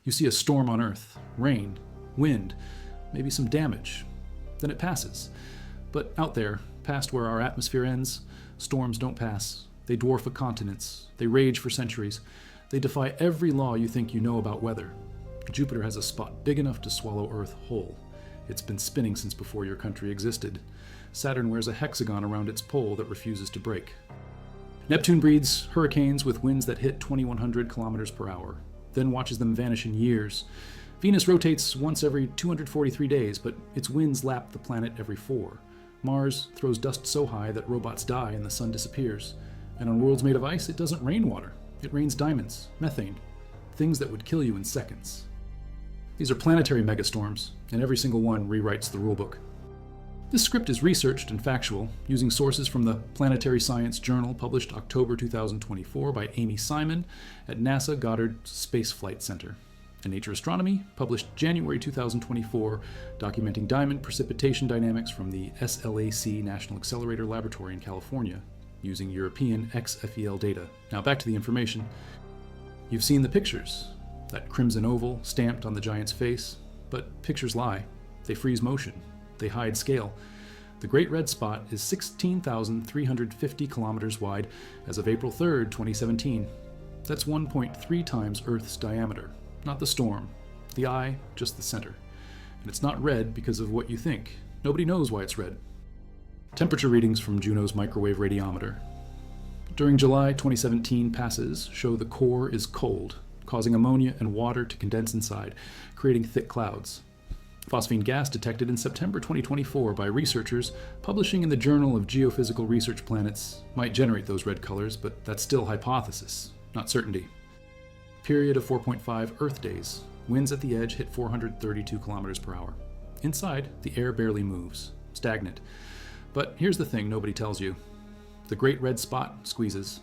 You see a storm on Earth, rain, wind, maybe some damage. Then it passes. But out there, past where our atmosphere ends, storms don't pass. They dwarf a continents. They rage for centuries. They defy every law you think you know about weather. Jupiter has a spot big enough to swallow Earth whole. It's been spinning since before your country existed. Saturn wears a hexagon around its pole that refuses to break. Neptune breeds hurricanes with winds that hit 2,100 kilometers per hour, then watches them vanish in years. Venus rotates once every 243 days, but its winds lap the planet every 4. Mars throws dust so high that robots die and the sun disappears. And on worlds made of ice, it doesn't rain water. It rains diamonds, methane, things that would kill you in seconds. These are planetary megastorms, and every single one rewrites the rulebook. This script is researched and factual, using sources from the Planetary Science Journal published October 2024 by Amy Simon at NASA Goddard Space Flight Center, and Nature Astronomy published January 2024, documenting diamond precipitation dynamics from the SLAC National Accelerator Laboratory in California, using European XFEL data. Now back to the information. You've seen the pictures, that crimson oval stamped on the giant's face, but pictures lie. They freeze motion. They hide scale. The Great Red Spot is 16,350 kilometers wide as of April 3rd, 2017. That's 1.3 times Earth's diameter. Not the storm, the eye, just the center. And it's not red because of what you think. Nobody knows why it's red. Temperature readings from Juno's microwave radiometer. During July 2017 passes show the core is cold, causing ammonia and water to condense inside, creating thick clouds. Phosphine gas detected in September 2024 by researchers publishing in the Journal of Geophysical Research Planets might generate those red colors, but that's still hypothesis, not certainty. Period of 4.5 Earth days. Winds at the edge hit 432 kilometers per hour. Inside, the air barely moves, stagnant. But here's the thing nobody tells you. The Great Red Spot squeezes.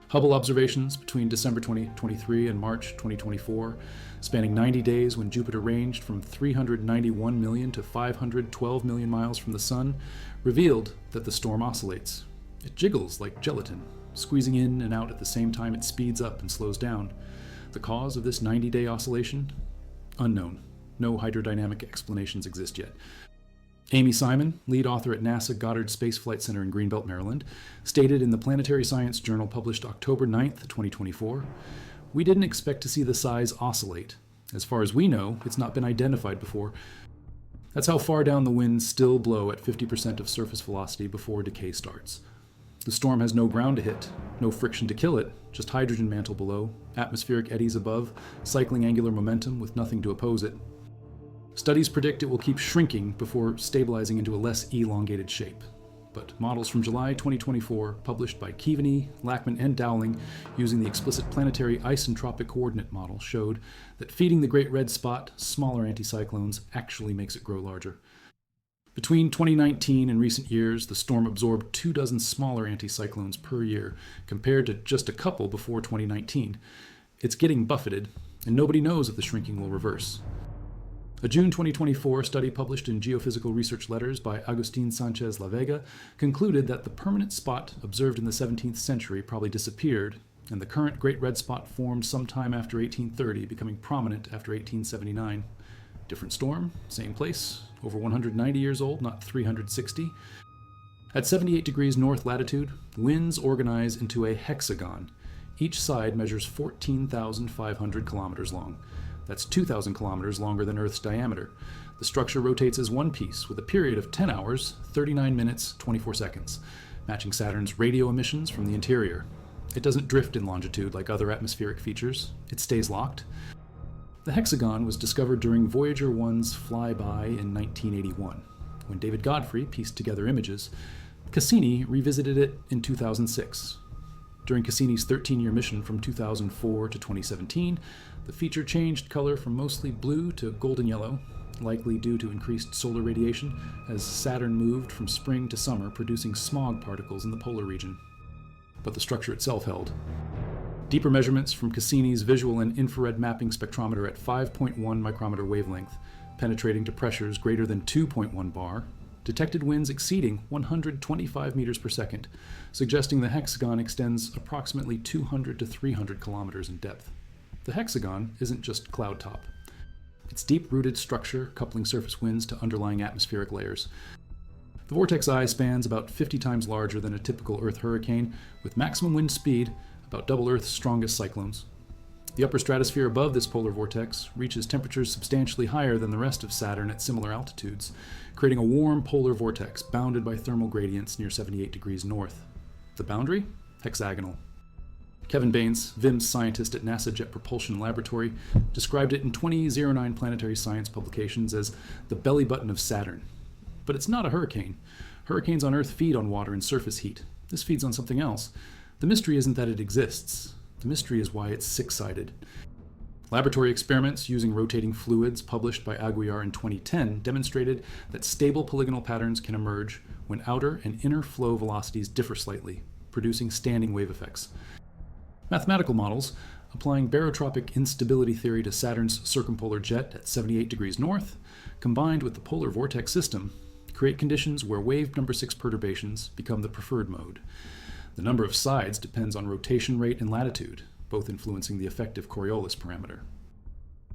Hubble observations between December 2023 and March 2024, spanning 90 days when Jupiter ranged from 391 million to 512 million miles from the Sun, revealed that the storm oscillates. It jiggles like gelatin, squeezing in and out at the same time it speeds up and slows down. The cause of this 90-day oscillation? Unknown. No hydrodynamic explanations exist yet. Amy Simon, lead author at NASA Goddard Space Flight Center in Greenbelt, Maryland, stated in the Planetary Science Journal published October 9th, 2024, "We didn't expect to see the size oscillate. As far as we know, it's not been identified before. That's how far down the winds still blow at 50% of surface velocity before decay starts. The storm has no ground to hit, no friction to kill it, just hydrogen mantle below, atmospheric eddies above, cycling angular momentum with nothing to oppose it. Studies predict it will keep shrinking before stabilizing into a less elongated shape. But models from July 2024, published by Keaveney, Lackman, and Dowling, using the explicit planetary isentropic coordinate model, showed that feeding the Great Red Spot smaller anticyclones actually makes it grow larger. Between 2019 and recent years, the storm absorbed 24 smaller anticyclones per year, compared to just a couple before 2019. It's getting buffeted, and nobody knows if the shrinking will reverse. A June 2024 study published in Geophysical Research Letters by Agustin Sanchez La Vega concluded that the permanent spot observed in the 17th century probably disappeared, and the current Great Red Spot formed sometime after 1830, becoming prominent after 1879. Different storm, same place, over 190 years old, not 360. At 78 degrees north latitude, winds organize into a hexagon. Each side measures 14,500 kilometers long. That's 2,000 kilometers longer than Earth's diameter. The structure rotates as one piece with a period of 10 hours, 39 minutes, 24 seconds, matching Saturn's radio emissions from the interior. It doesn't drift in longitude like other atmospheric features. It stays locked. The hexagon was discovered during Voyager 1's flyby in 1981. When David Godfrey pieced together images, Cassini revisited it in 2006. During Cassini's 13-year mission from 2004 to 2017, the feature changed color from mostly blue to golden yellow, likely due to increased solar radiation as Saturn moved from spring to summer, producing smog particles in the polar region. But the structure itself held. Deeper measurements from Cassini's visual and infrared mapping spectrometer at 5.1 micrometer wavelength, penetrating to pressures greater than 2.1 bar, detected winds exceeding 125 meters per second, suggesting the hexagon extends approximately 200 to 300 kilometers in depth. The hexagon isn't just cloud top. It's deep-rooted structure coupling surface winds to underlying atmospheric layers. The vortex eye spans about 50 times larger than a typical Earth hurricane, with maximum wind speed about double Earth's strongest cyclones. The upper stratosphere above this polar vortex reaches temperatures substantially higher than the rest of Saturn at similar altitudes, creating a warm polar vortex bounded by thermal gradients near 78 degrees north. The boundary? Hexagonal. Kevin Baines, VIMS scientist at NASA Jet Propulsion Laboratory, described it in 2009 Planetary Science publications as the belly button of Saturn. But it's not a hurricane. Hurricanes on Earth feed on water and surface heat. This feeds on something else. The mystery isn't that it exists. The mystery is why it's six-sided. Laboratory experiments using rotating fluids published by Aguiar in 2010 demonstrated that stable polygonal patterns can emerge when outer and inner flow velocities differ slightly, producing standing wave effects. Mathematical models, applying barotropic instability theory to Saturn's circumpolar jet at 78 degrees north, combined with the polar vortex system, create conditions where wave number 6 perturbations become the preferred mode. The number of sides depends on rotation rate and latitude, both influencing the effective Coriolis parameter.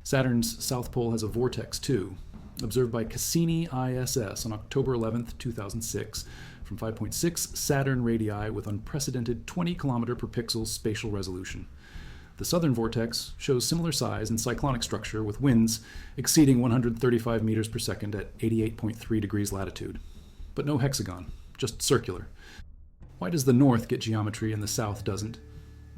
Saturn's south pole has a vortex too, observed by Cassini ISS on October 11, 2006, from 5.6 Saturn radii with unprecedented 20 km per pixel spatial resolution. The southern vortex shows similar size and cyclonic structure with winds exceeding 135 meters per second at 88.3 degrees latitude. But no hexagon, just circular. Why does the north get geometry and the south doesn't?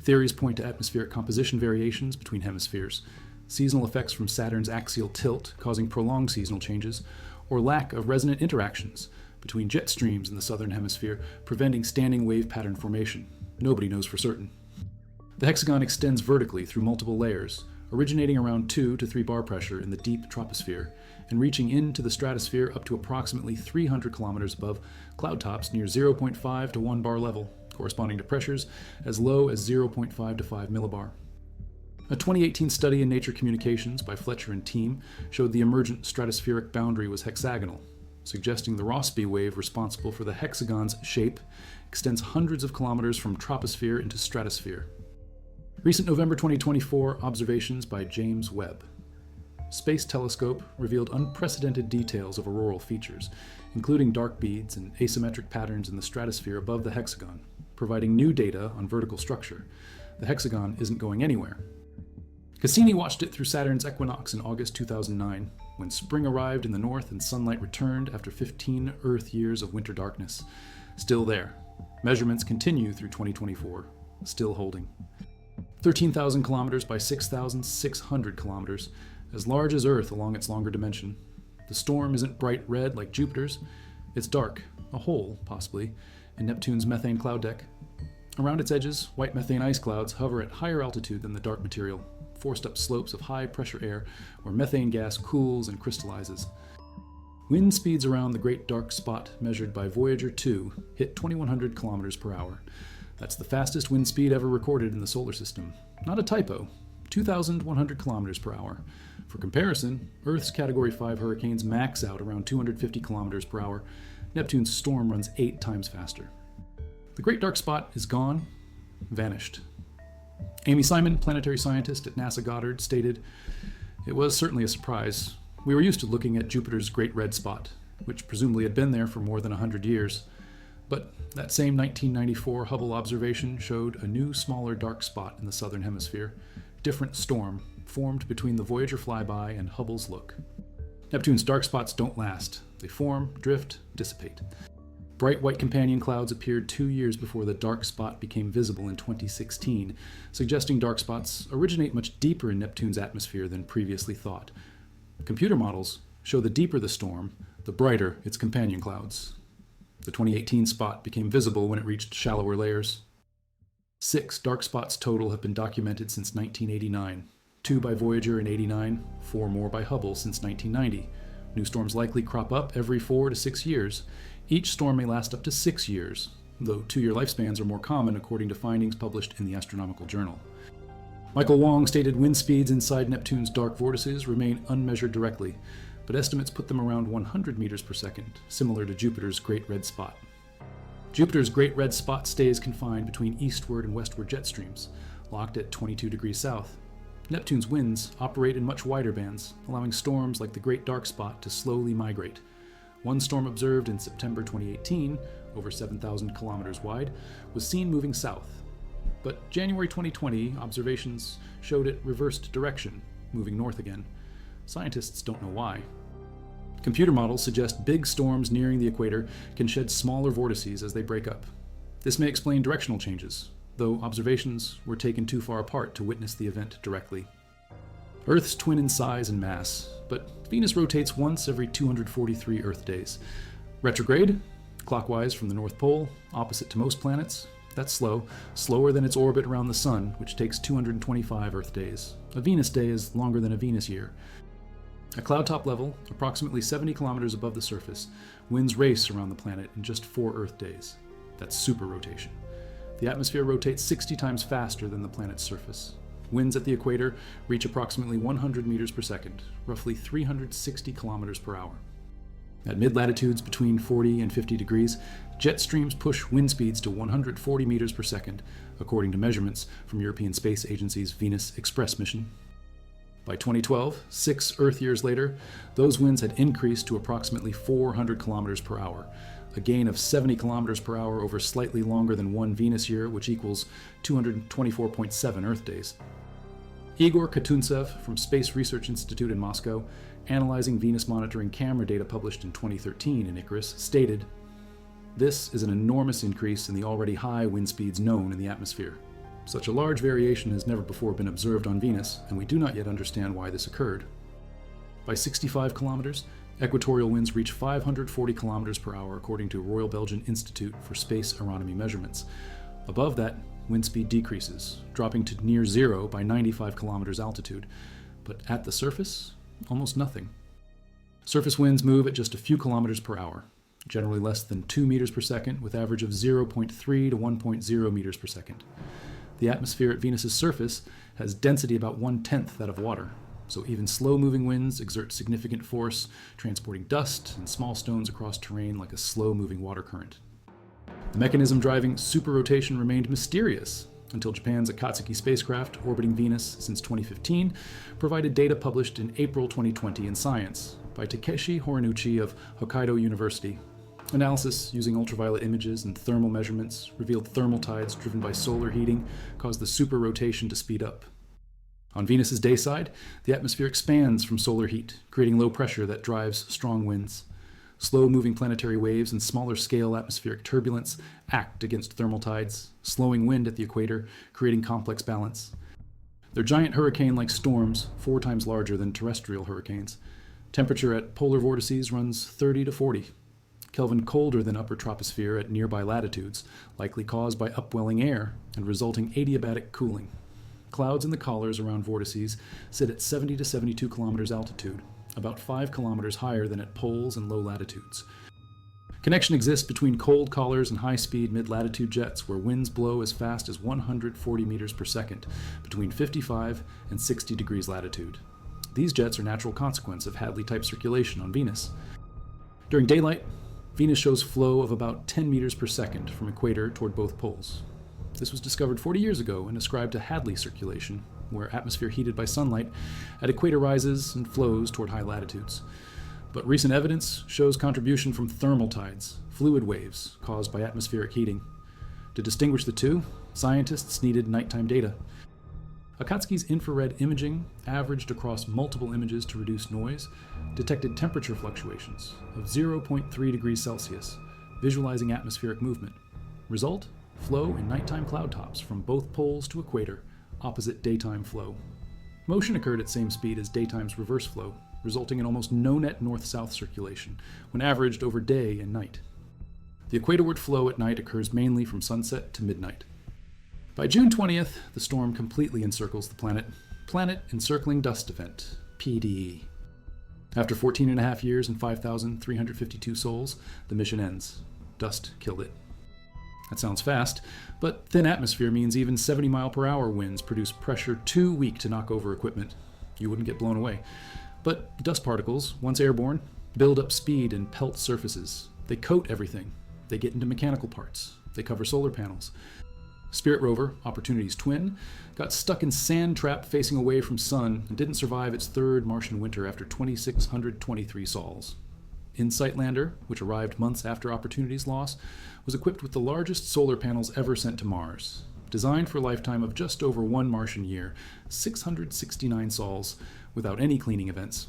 Theories point to atmospheric composition variations between hemispheres, seasonal effects from Saturn's axial tilt causing prolonged seasonal changes, or lack of resonant interactions between jet streams in the southern hemisphere preventing standing wave pattern formation. Nobody knows for certain. The hexagon extends vertically through multiple layers, originating around 2 to 3 bar pressure in the deep troposphere and reaching into the stratosphere up to approximately 300 kilometers above cloud tops near 0.5 to 1 bar level, corresponding to pressures as low as 0.5 to 5 millibar. A 2018 study in Nature Communications by Fletcher and team showed the emergent stratospheric boundary was hexagonal, suggesting the Rossby wave responsible for the hexagon's shape extends hundreds of kilometers from troposphere into stratosphere. Recent November 2024 observations by James Webb Space Telescope revealed unprecedented details of auroral features, including dark beads and asymmetric patterns in the stratosphere above the hexagon, providing new data on vertical structure. The hexagon isn't going anywhere. Cassini watched it through Saturn's equinox in August 2009, when spring arrived in the north and sunlight returned after 15 Earth years of winter darkness. Still there. Measurements continue through 2024, still holding. 13,000 kilometers by 6,600 kilometers, as large as Earth along its longer dimension. The storm isn't bright red like Jupiter's. It's dark, a hole, possibly, in Neptune's methane cloud deck. Around its edges, white methane ice clouds hover at higher altitude than the dark material, forced up slopes of high-pressure air where methane gas cools and crystallizes. Wind speeds around the Great Dark Spot measured by Voyager 2 hit 2,100 kilometers per hour. That's the fastest wind speed ever recorded in the solar system. Not a typo, 2,100 kilometers per hour. For comparison, Earth's Category 5 hurricanes max out around 250 kilometers per hour. Neptune's storm runs 8 times faster. The Great Dark Spot is gone, vanished. Amy Simon, planetary scientist at NASA Goddard, stated, "It was certainly a surprise. We were used to looking at Jupiter's Great Red Spot, which presumably had been there for more than 100 years. But that same 1994 Hubble observation showed a new, smaller dark spot in the southern hemisphere, different storm, formed between the Voyager flyby and Hubble's look. Neptune's dark spots don't last. They form, drift, dissipate. Bright white companion clouds appeared 2 years before the dark spot became visible in 2016, suggesting dark spots originate much deeper in Neptune's atmosphere than previously thought. Computer models show the deeper the storm, the brighter its companion clouds. The 2018 spot became visible when it reached shallower layers. 6 dark spots total have been documented since 1989, 2 by Voyager in '89, 4 more by Hubble since 1990. New storms likely crop up every 4 to 6 years. Each storm may last up to 6 years, though 2-year lifespans are more common according to findings published in the Astronomical Journal. Michael Wong stated wind speeds inside Neptune's dark vortices remain unmeasured directly, but estimates put them around 100 meters per second, similar to Jupiter's Great Red Spot. Jupiter's Great Red Spot stays confined between eastward and westward jet streams, locked at 22 degrees south. Neptune's winds operate in much wider bands, allowing storms like the Great Dark Spot to slowly migrate. One storm observed in September 2018, over 7,000 kilometers wide, was seen moving south. But January 2020 observations showed it reversed direction, moving north again. Scientists don't know why. Computer models suggest big storms nearing the equator can shed smaller vortices as they break up. This may explain directional changes, though observations were taken too far apart to witness the event directly. Earth's twin in size and mass, but Venus rotates once every 243 Earth days. Retrograde, clockwise from the North Pole, opposite to most planets. That's slow, slower than its orbit around the Sun, which takes 225 Earth days. A Venus day is longer than a Venus year. At cloud top level, approximately 70 kilometers above the surface, winds race around the planet in just 4 Earth days. That's super rotation. The atmosphere rotates 60 times faster than the planet's surface. Winds at the equator reach approximately 100 meters per second, roughly 360 kilometers per hour. At mid-latitudes between 40 and 50 degrees, jet streams push wind speeds to 140 meters per second, according to measurements from European Space Agency's Venus Express mission. By 2012, 6 Earth years later, those winds had increased to approximately 400 kilometers per hour, a gain of 70 kilometers per hour over slightly longer than one Venus year, which equals 224.7 Earth days. Igor Katuntsev from Space Research Institute in Moscow, analyzing Venus monitoring camera data published in 2013 in Icarus, stated, "This is an enormous increase in the already high wind speeds known in the atmosphere. Such a large variation has never before been observed on Venus, and we do not yet understand why this occurred." By 65 kilometers, equatorial winds reach 540 kilometers per hour, according to Royal Belgian Institute for Space Aeronomy measurements. Above that, wind speed decreases, dropping to near zero by 95 kilometers altitude. But at the surface, almost nothing. Surface winds move at just a few kilometers per hour, generally less than 2 meters per second, with average of 0.3 to 1.0 meters per second. The atmosphere at Venus's surface has density about 1/10 that of water, so even slow-moving winds exert significant force, transporting dust and small stones across terrain like a slow-moving water current. The mechanism driving superrotation remained mysterious until Japan's Akatsuki spacecraft, orbiting Venus since 2015, provided data published in April 2020 in Science by Takeshi Horinuchi of Hokkaido University. Analysis using ultraviolet images and thermal measurements revealed thermal tides driven by solar heating caused the superrotation to speed up. On Venus's day side, the atmosphere expands from solar heat, creating low pressure that drives strong winds. Slow-moving planetary waves and smaller-scale atmospheric turbulence act against thermal tides, slowing wind at the equator, creating complex balance. They're giant hurricane-like storms, 4 times larger than terrestrial hurricanes. Temperature at polar vortices runs 30 to 40. Kelvin colder than upper troposphere at nearby latitudes, likely caused by upwelling air and resulting adiabatic cooling. Clouds in the collars around vortices sit at 70 to 72 kilometers altitude, about 5 kilometers higher than at poles and low latitudes. Connection exists between cold collars and high-speed mid-latitude jets where winds blow as fast as 140 meters per second between 55 and 60 degrees latitude. These jets are natural consequence of Hadley-type circulation on Venus. During daylight, Venus shows flow of about 10 meters per second from equator toward both poles. This was discovered 40 years ago and ascribed to Hadley circulation, where atmosphere heated by sunlight at equator rises and flows toward high latitudes. But recent evidence shows contribution from thermal tides, fluid waves caused by atmospheric heating. To distinguish the two, scientists needed nighttime data. Akatsuki's infrared imaging, averaged across multiple images to reduce noise, detected temperature fluctuations of 0.3 degrees Celsius, visualizing atmospheric movement. Result? Flow in nighttime cloud tops from both poles to equator, opposite daytime flow. Motion occurred at same speed as daytime's reverse flow, resulting in almost no net north-south circulation when averaged over day and night. The equatorward flow at night occurs mainly from sunset to midnight. By June 20th, the storm completely encircles the planet. Planet Encircling Dust Event, PDE. After 14 and a half years and 5,352 souls, the mission ends. Dust killed it. That sounds fast, but thin atmosphere means even 70-mile-per-hour winds produce pressure too weak to knock over equipment. You wouldn't get blown away. But dust particles, once airborne, build up speed and pelt surfaces. They coat everything. They get into mechanical parts. They cover solar panels. Spirit rover, Opportunity's twin, got stuck in sand trap facing away from sun and didn't survive its third Martian winter after 2,623 sols. InSight lander, which arrived months after Opportunity's loss, was equipped with the largest solar panels ever sent to Mars. Designed for a lifetime of just over 1 Martian year, 669 sols, without any cleaning events.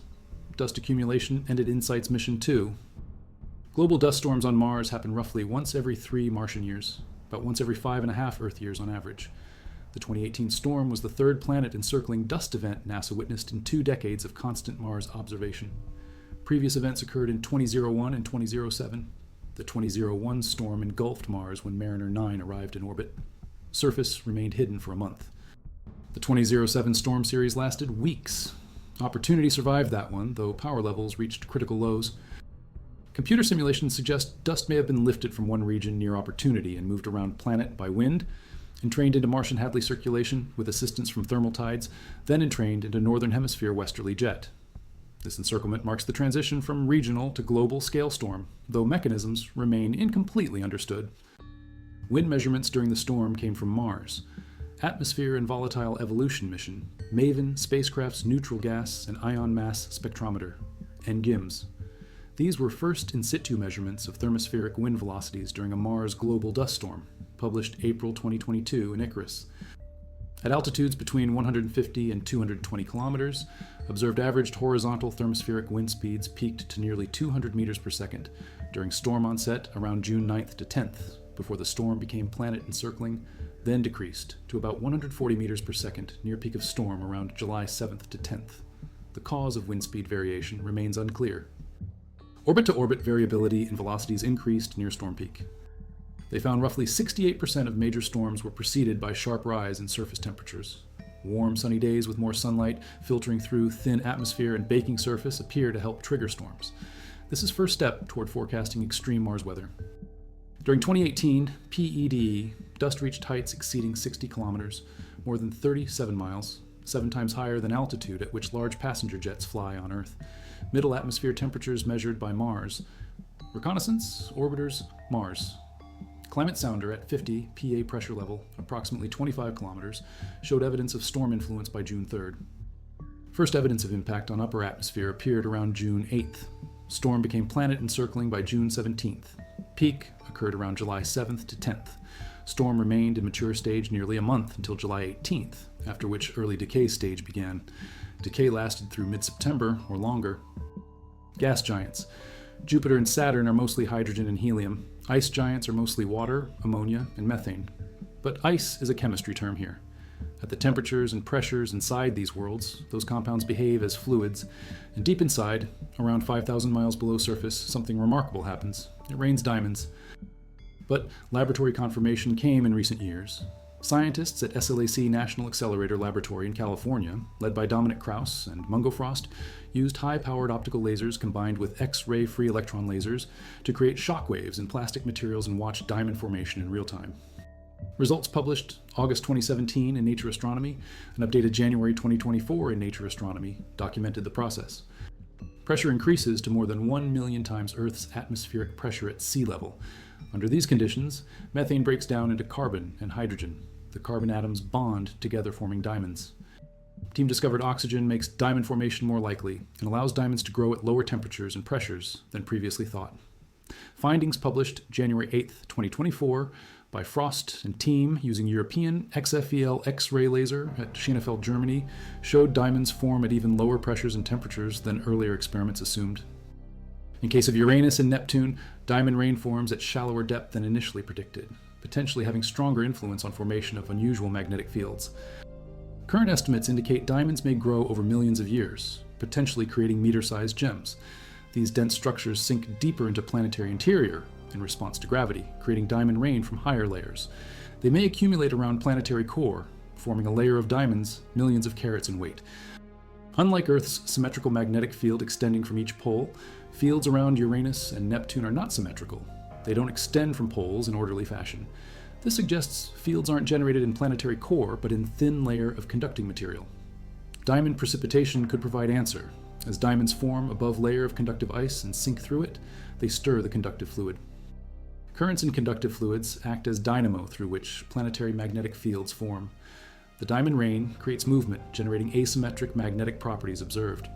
Dust accumulation ended InSight's mission too. Global dust storms on Mars happen roughly once every 3 Martian years, about once every 5.5 Earth years on average. The 2018 storm was the third planet-encircling dust event NASA witnessed in 2 decades of constant Mars observation. Previous events occurred in 2001 and 2007. The 2001 storm engulfed Mars when Mariner 9 arrived in orbit. Surface remained hidden for a month. The 2007 storm series lasted weeks. Opportunity survived that one, though power levels reached critical lows. Computer simulations suggest dust may have been lifted from one region near Opportunity and moved around planet by wind, entrained into Martian Hadley circulation with assistance from thermal tides, then entrained into Northern Hemisphere westerly jet. This encirclement marks the transition from regional to global scale storm, though mechanisms remain incompletely understood. Wind measurements during the storm came from Mars. Atmosphere and Volatile Evolution Mission, MAVEN spacecraft's neutral gas and ion mass spectrometer, and GIMS. These were first in situ measurements of thermospheric wind velocities during a Mars global dust storm, published April 2022 in Icarus. At altitudes between 150 and 220 kilometers, observed averaged horizontal thermospheric wind speeds peaked to nearly 200 meters per second during storm onset around June 9th to 10th, before the storm became planet encircling, then decreased to about 140 meters per second near peak of storm around July 7th to 10th. The cause of wind speed variation remains unclear. Orbit-to-orbit variability in velocities increased near storm peak. They found roughly 68% of major storms were preceded by sharp rise in surface temperatures. Warm, sunny days with more sunlight filtering through thin atmosphere and baking surface appear to help trigger storms. This is first step toward forecasting extreme Mars weather. During 2018, PED dust reached heights exceeding 60 kilometers, more than 37 miles, 7 times higher than altitude at which large passenger jets fly on Earth. Middle atmosphere temperatures measured by Mars. Reconnaissance, orbiters, Mars. Climate sounder at 50 PA pressure level, approximately 25 kilometers, showed evidence of storm influence by June 3rd. First evidence of impact on upper atmosphere appeared around June 8th. Storm became planet encircling by June 17th. Peak occurred around July 7th to 10th. Storm remained in mature stage nearly a month until July 18th, after which early decay stage began. Decay lasted through mid-September or longer. Gas giants. Jupiter and Saturn are mostly hydrogen and helium. Ice giants are mostly water, ammonia, and methane. But ice is a chemistry term here. At the temperatures and pressures inside these worlds, those compounds behave as fluids, and deep inside, around 5,000 miles below surface, something remarkable happens. It rains diamonds. But laboratory confirmation came in recent years. Scientists at SLAC National Accelerator Laboratory in California, led by Dominic Krauss and Mungo Frost, used high-powered optical lasers combined with X-ray free electron lasers to create shock waves in plastic materials and watch diamond formation in real time. Results published August 2017 in Nature Astronomy and updated January 2024 in Nature Astronomy documented the process. Pressure increases to more than 1 million times Earth's atmospheric pressure at sea level. Under these conditions, methane breaks down into carbon and hydrogen. The carbon atoms bond together, forming diamonds. Team discovered oxygen makes diamond formation more likely and allows diamonds to grow at lower temperatures and pressures than previously thought. Findings published January 8, 2024, by Frost and team using European XFEL X-ray laser at Schenefeld, Germany, showed diamonds form at even lower pressures and temperatures than earlier experiments assumed. In case of Uranus and Neptune, diamond rain forms at shallower depth than initially predicted, potentially having stronger influence on formation of unusual magnetic fields. Current estimates indicate diamonds may grow over millions of years, potentially creating meter-sized gems. These dense structures sink deeper into planetary interior in response to gravity, creating diamond rain from higher layers. They may accumulate around planetary core, forming a layer of diamonds millions of carats in weight. Unlike Earth's symmetrical magnetic field extending from each pole, fields around Uranus and Neptune are not symmetrical. They don't extend from poles in orderly fashion. This suggests fields aren't generated in planetary core, but in thin layer of conducting material. Diamond precipitation could provide answer. As diamonds form above layer of conductive ice and sink through it, they stir the conductive fluid. Currents in conductive fluids act as dynamo through which planetary magnetic fields form. The diamond rain creates movement, generating asymmetric magnetic properties observed.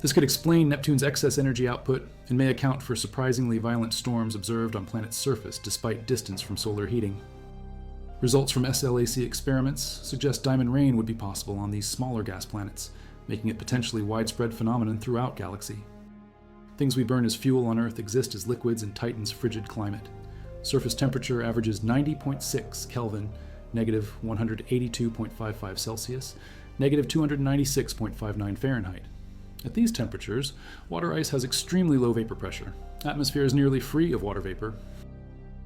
This could explain Neptune's excess energy output and may account for surprisingly violent storms observed on planet's surface despite distance from solar heating. Results from SLAC experiments suggest diamond rain would be possible on these smaller gas planets, making it potentially widespread phenomenon throughout galaxy. Things we burn as fuel on Earth exist as liquids in Titan's frigid climate. Surface temperature averages 90.6 Kelvin, negative 182.55 Celsius, negative 296.59 Fahrenheit. At these temperatures, water ice has extremely low vapor pressure. Atmosphere is nearly free of water vapor.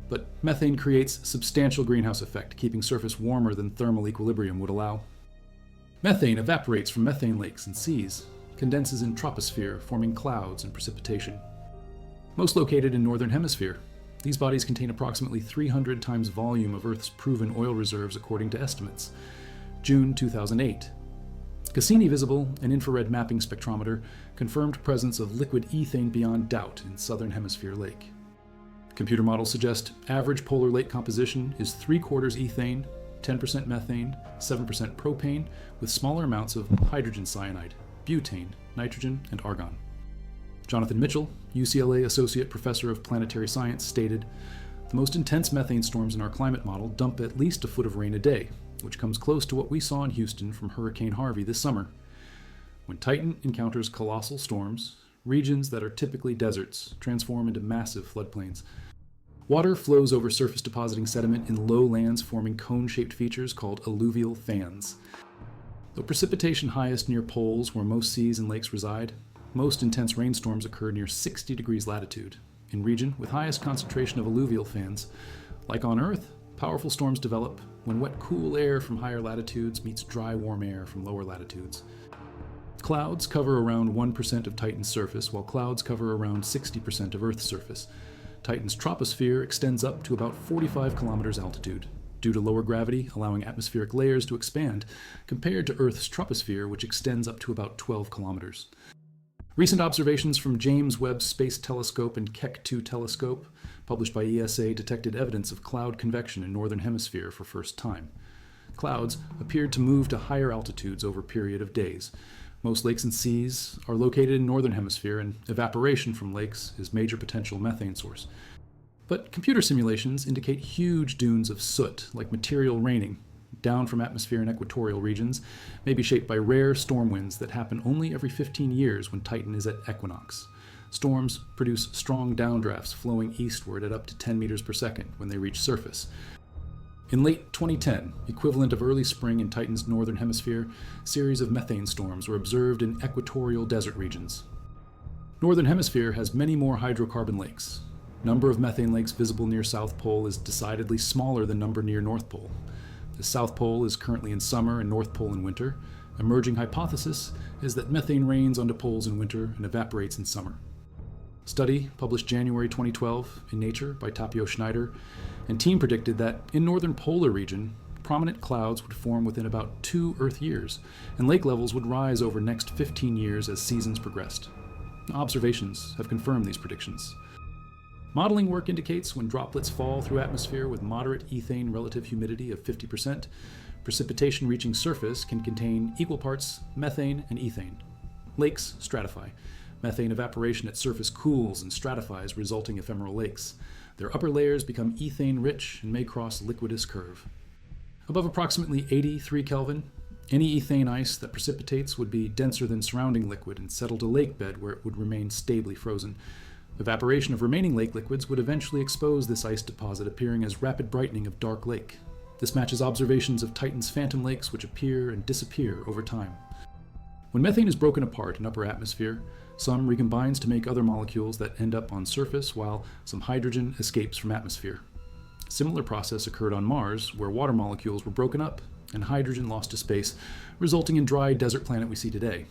But methane creates substantial greenhouse effect, keeping surface warmer than thermal equilibrium would allow. Methane evaporates from methane lakes and seas, condenses in troposphere, forming clouds and precipitation. Most located in northern hemisphere, these bodies contain approximately 300 times volume of Earth's proven oil reserves according to estimates. June 2008. Cassini visible and infrared mapping spectrometer confirmed presence of liquid ethane beyond doubt in southern hemisphere lake. Computer models suggest average polar lake composition is 3/4 ethane, 10% methane, 7% propane, with smaller amounts of hydrogen cyanide, butane, nitrogen, and argon. Jonathan Mitchell, UCLA Associate Professor of Planetary Science, stated, "The most intense methane storms in our climate model dump at least a foot of rain a day, which comes close to what we saw in Houston from Hurricane Harvey this summer. When Titan encounters colossal storms, regions that are typically deserts transform into massive floodplains. Water flows over surface depositing sediment in low lands, forming cone-shaped features called alluvial fans. Though precipitation highest near poles where most seas and lakes reside, most intense rainstorms occur near 60 degrees latitude, in region with highest concentration of alluvial fans. Like on Earth, powerful storms develop when wet, cool air from higher latitudes meets dry, warm air from lower latitudes. Clouds cover around 1% of Titan's surface, while clouds cover around 60% of Earth's surface. Titan's troposphere extends up to about 45 kilometers altitude, due to lower gravity allowing atmospheric layers to expand, compared to Earth's troposphere, which extends up to about 12 kilometers. Recent observations from James Webb Space Telescope and Keck 2 telescope, published by ESA, detected evidence of cloud convection in northern hemisphere for first time. Clouds appeared to move to higher altitudes over a period of days. Most lakes and seas are located in northern hemisphere, and evaporation from lakes is major potential methane source. But computer simulations indicate huge dunes of soot, like material raining, down from atmosphere in equatorial regions, may be shaped by rare storm winds that happen only every 15 years when Titan is at equinox. Storms produce strong downdrafts flowing eastward at up to 10 meters per second when they reach surface. In late 2010, equivalent of early spring in Titan's northern hemisphere, series of methane storms were observed in equatorial desert regions. Northern hemisphere has many more hydrocarbon lakes. Number of methane lakes visible near South Pole is decidedly smaller than number near North Pole. The South Pole is currently in summer and North Pole in winter. Emerging hypothesis is that methane rains onto poles in winter and evaporates in summer. Study published January 2012 in Nature by Tapio Schneider and team predicted that in northern polar region, prominent clouds would form within about 2 Earth years, and lake levels would rise over next 15 years as seasons progressed. Observations have confirmed these predictions. Modeling work indicates when droplets fall through atmosphere with moderate ethane relative humidity of 50%, precipitation reaching surface can contain equal parts methane and ethane. Lakes stratify. Methane evaporation at surface cools and stratifies, resulting ephemeral lakes. Their upper layers become ethane-rich and may cross liquidous curve. Above approximately 83 Kelvin, any ethane ice that precipitates would be denser than surrounding liquid and settle to lake bed where it would remain stably frozen. Evaporation of remaining lake liquids would eventually expose this ice deposit, appearing as rapid brightening of dark lake. This matches observations of Titan's phantom lakes, which appear and disappear over time. When methane is broken apart in upper atmosphere, some recombines to make other molecules that end up on surface, while some hydrogen escapes from atmosphere. A similar process occurred on Mars, where water molecules were broken up and hydrogen lost to space, resulting in dry desert planet we see today.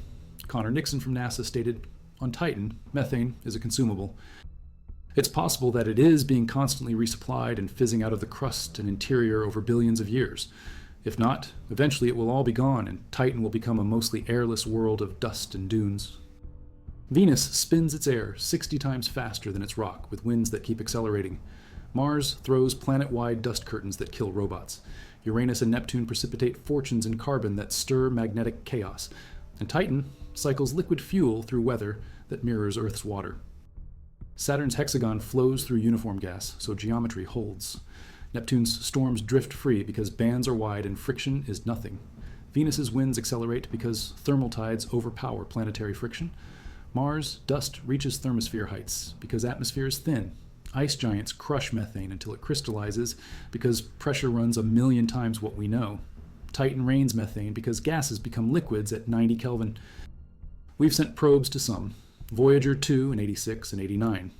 Connor Nixon from NASA stated, "On Titan, methane is a consumable. It's possible that it is being constantly resupplied and fizzing out of the crust and interior over billions of years. If not, eventually it will all be gone and Titan will become a mostly airless world of dust and dunes." Venus spins its air 60 times faster than its rock, with winds that keep accelerating. Mars throws planet-wide dust curtains that kill robots. Uranus and Neptune precipitate fortunes in carbon that stir magnetic chaos. And Titan cycles liquid fuel through weather that mirrors Earth's water. Saturn's hexagon flows through uniform gas, so geometry holds. Neptune's storms drift free because bands are wide and friction is nothing. Venus's winds accelerate because thermal tides overpower planetary friction. Mars' dust reaches thermosphere heights because atmosphere is thin. Ice giants crush methane until it crystallizes because pressure runs 1,000,000 times what we know. Titan rains methane because gases become liquids at 90 Kelvin. We've sent probes to some. Voyager 2 in 86 and 89.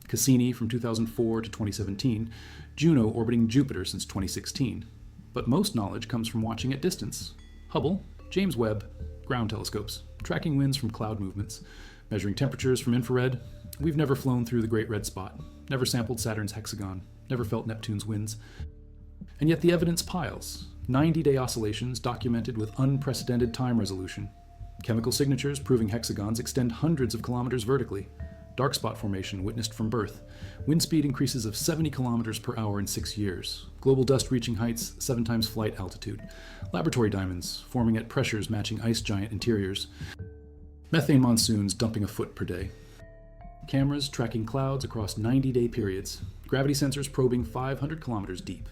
Cassini from 2004 to 2017. Juno orbiting Jupiter since 2016. But most knowledge comes from watching at distance. Hubble, James Webb, ground telescopes, tracking winds from cloud movements, measuring temperatures from infrared. We've never flown through the Great Red Spot, never sampled Saturn's hexagon, never felt Neptune's winds. And yet the evidence piles. 90-day oscillations documented with unprecedented time resolution. Chemical signatures proving hexagons extend hundreds of kilometers vertically. Dark spot formation witnessed from birth. Wind speed increases of 70 kilometers per hour in 6 years. Global dust reaching heights 7 times flight altitude. Laboratory diamonds forming at pressures matching ice giant interiors. Methane monsoons dumping a foot per day. Cameras tracking clouds across 90-day periods. Gravity sensors probing 500 kilometers deep.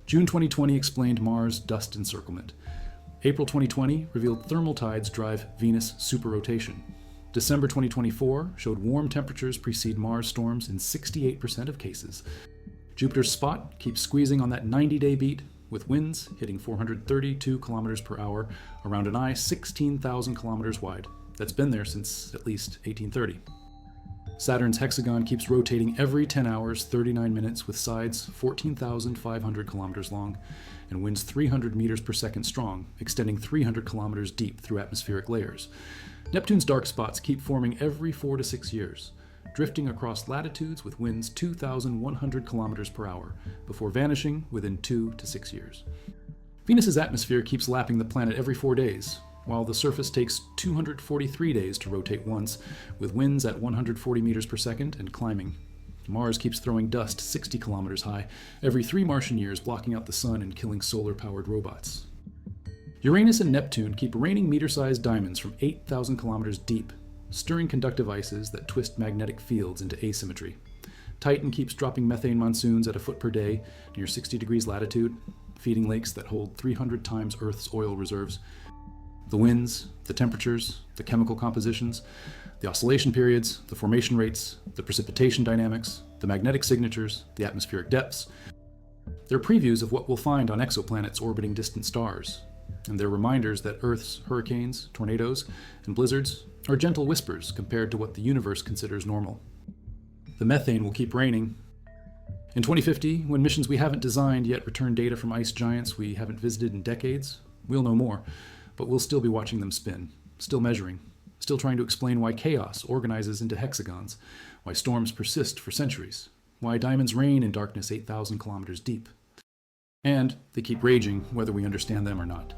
June 2020 explained Mars' dust encirclement. April 2020 revealed thermal tides drive Venus superrotation. December 2024 showed warm temperatures precede Mars storms in 68% of cases. Jupiter's spot keeps squeezing on that 90-day beat, with winds hitting 432 kilometers per hour around an eye 16,000 kilometers wide. That's been there since at least 1830. Saturn's hexagon keeps rotating every 10 hours, 39 minutes, with sides 14,500 kilometers long and winds 300 meters per second strong, extending 300 kilometers deep through atmospheric layers. Neptune's dark spots keep forming every 4 to 6 years, drifting across latitudes with winds 2,100 kilometers per hour, before vanishing within 2 to 6 years. Venus's atmosphere keeps lapping the planet every 4 days, while the surface takes 243 days to rotate once, with winds at 140 meters per second and climbing. Mars keeps throwing dust 60 kilometers high every 3 Martian years, blocking out the sun and killing solar-powered robots. Uranus and Neptune keep raining meter-sized diamonds from 8,000 kilometers deep, stirring conductive ices that twist magnetic fields into asymmetry. Titan keeps dropping methane monsoons at a foot per day near 60 degrees latitude, feeding lakes that hold 300 times Earth's oil reserves. The winds, the temperatures, the chemical compositions, the oscillation periods, the formation rates, the precipitation dynamics, the magnetic signatures, the atmospheric depths. They're previews of what we'll find on exoplanets orbiting distant stars, and they're reminders that Earth's hurricanes, tornadoes, and blizzards are gentle whispers compared to what the universe considers normal. The methane will keep raining. In 2050, when missions we haven't designed yet return data from ice giants we haven't visited in decades, we'll know more. But we'll still be watching them spin, still measuring, still trying to explain why chaos organizes into hexagons, why storms persist for centuries, why diamonds rain in darkness 8,000 kilometers deep. And they keep raging whether we understand them or not.